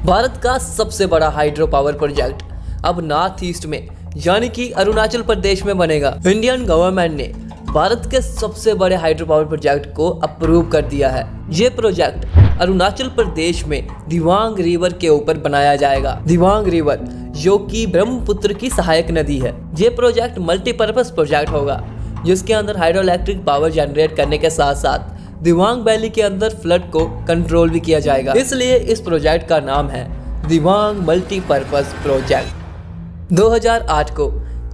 भारत का सबसे बड़ा हाइड्रो पावर प्रोजेक्ट अब नॉर्थ ईस्ट में यानी कि अरुणाचल प्रदेश में बनेगा। इंडियन गवर्नमेंट ने भारत के सबसे बड़े हाइड्रो पावर प्रोजेक्ट को अप्रूव कर दिया है। ये प्रोजेक्ट अरुणाचल प्रदेश में दिबांग रिवर के ऊपर बनाया जाएगा। दिबांग रिवर जो कि ब्रह्मपुत्र की सहायक नदी है। ये प्रोजेक्ट मल्टीपर्पज प्रोजेक्ट होगा जिसके अंदर हाइड्रो इलेक्ट्रिक पावर जनरेट करने के साथ साथ दिबांग वैली के अंदर फ्लड को कंट्रोल भी किया जाएगा। इसलिए इस प्रोजेक्ट का नाम है दिबांग मल्टीपर्पज प्रोजेक्ट। 2008 को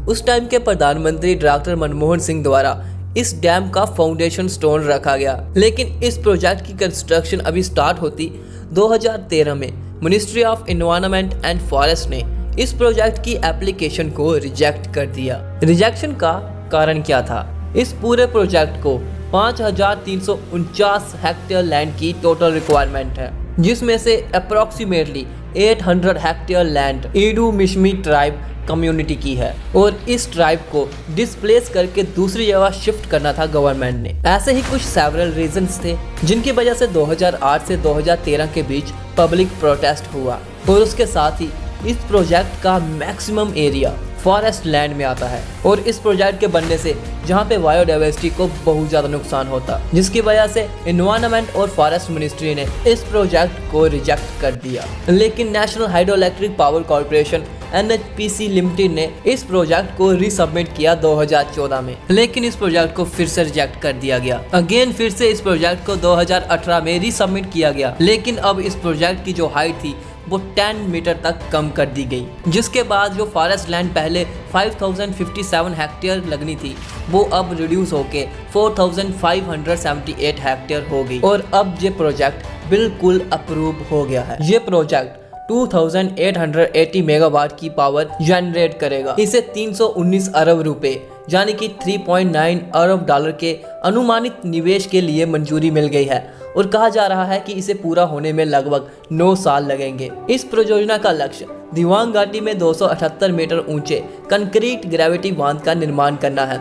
उस टाइम के प्रधानमंत्री डॉक्टर मनमोहन सिंह द्वारा इस डैम का फाउंडेशन स्टोन रखा गया, लेकिन इस प्रोजेक्ट की कंस्ट्रक्शन अभी स्टार्ट होती 2013 में ministry of environment and forest ने इस प्रोजेक्ट की एप्लीकेशन को रिजेक्ट कर दिया। रिजेक्शन का कारण क्या था? इस पूरे प्रोजेक्ट को 5349 हेक्टेयर लैंड की टोटल रिक्वायरमेंट है, जिसमें से approximately 800 hectare land Edu Mishmi tribe community की है और इस ट्राइब को डिस्प्लेस करके दूसरी जगह शिफ्ट करना था गवर्नमेंट ने। ऐसे ही कुछ सेवरल रीजंस थे जिनकी वजह से 2008 से 2013 के बीच पब्लिक प्रोटेस्ट हुआ और उसके साथ ही इस प्रोजेक्ट का मैक्सिमम एरिया फॉरेस्ट लैंड में आता है और इस प्रोजेक्ट के बनने से जहां पे बायोडाइवर्सिटी को बहुत ज़्यादा नुकसान होता, जिसकी वजह से एनवायरनमेंट और फॉरेस्ट मिनिस्ट्री ने इस प्रोजेक्ट को रिजेक्ट कर दिया। लेकिन national hydro electric power corporation NHPC limited ने इस प्रोजेक्ट को रीसबमिट किया 2014 में, लेकिन इस प्रोजेक्ट को फिर से रिजेक्ट कर दिया गया। अगेन फिर से इस प्रोजेक्ट को 2018 में रीसबमिट किया गया, लेकिन अब इस प्रोजेक्ट की जो हाइट थी वो 10 मीटर तक कम कर दी गई, जिसके बाद जो फॉरेस्ट लैंड पहले 5057 हेक्टेयर लगनी थी वो अब रिड्यूस होके 4578 हेक्टेयर हो गई और अब ये प्रोजेक्ट बिल्कुल अप्रूव हो गया है। ये प्रोजेक्ट 2880 मेगावाट की पावर जनरेट करेगा। इसे 319 अरब रुपए यानी कि 3.9 अरब डॉलर के अनुमानित निवेश के लिए मंजूरी मिल गई है और कहा जा रहा है कि इसे पूरा होने में लगभग 9 साल लगेंगे। इस परियोजना का लक्ष्य दिबांग घाटी में 278 मीटर ऊंचे कंक्रीट ग्रेविटी बांध का निर्माण करना है।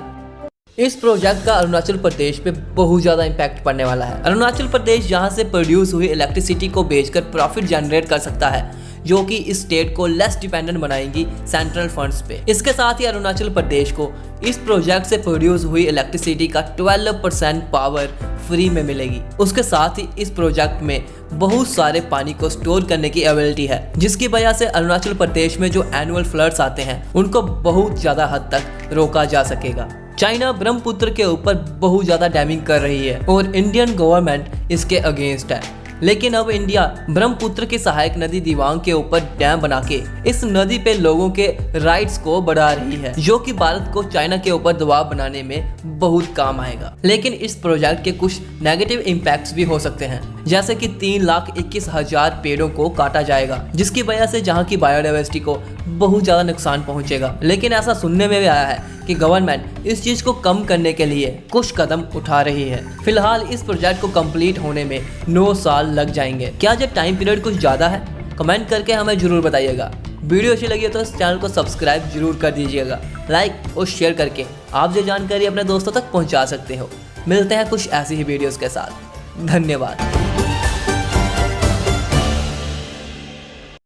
इस प्रोजेक्ट का अरुणाचल प्रदेश पे बहुत ज़्यादा इम्पैक्ट पड़ने वाला है। अरुणाचल प्रदेश यहाँ से प्रोड्यूस हुई इलेक्ट्रिसिटी को बेचकर प्रॉफिट जनरेट कर सकता है, जो कि इस स्टेट को लेस डिपेंडेंट बनाएंगी सेंट्रल फंड्स पे। इसके साथ ही अरुणाचल प्रदेश को इस प्रोजेक्ट से प्रोड्यूस हुई इलेक्ट्रिसिटी का 12% पावर फ्री में मिलेगी। उसके साथ ही इस प्रोजेक्ट में बहुत सारे पानी को स्टोर करने की एबिलिटी है, जिसकी वजह से अरुणाचल प्रदेश में जो एनुअल फ्लड्स आते हैं उनको बहुत ज़्यादा हद तक रोका जा सकेगा। चाइना ब्रह्मपुत्र के ऊपर बहुत ज़्यादा डैमिंग कर रही है और इंडियन गवर्नमेंट इसके अगेंस्ट है, लेकिन अब इंडिया ब्रह्मपुत्र की सहायक नदी दिबांग के ऊपर डैम बना के इस नदी पे लोगों के राइट्स को बढ़ा रही है, जो कि भारत को चाइना के ऊपर दबाव बनाने में बहुत काम आएगा। लेकिन इस प्रोजेक्ट के कुछ नेगेटिव इम्पैक्ट्स भी हो सकते हैं, जैसे कि 3,21,000 पेड़ों को काटा जाएगा, जिसकी वजह से जहाँ की बायोडाइवर्सिटी को बहुत ज़्यादा नुकसान पहुँचेगा। लेकिन ऐसा सुनने में भी आया है कि गवर्नमेंट इस चीज़ को कम करने के लिए कुछ कदम उठा रही है। फिलहाल इस प्रोजेक्ट को कंप्लीट होने में 9 साल लग जाएंगे। क्या ये टाइम पीरियड कुछ ज़्यादा है? कमेंट करके हमें ज़रूर बताइएगा। वीडियो अच्छी लगी तो इस चैनल को सब्सक्राइब जरूर कर दीजिएगा। लाइक और शेयर करके आप ये जानकारी अपने दोस्तों तक पहुँचा सकते हो। मिलते हैं कुछ ऐसी ही वीडियोज़ के साथ। धन्यवाद।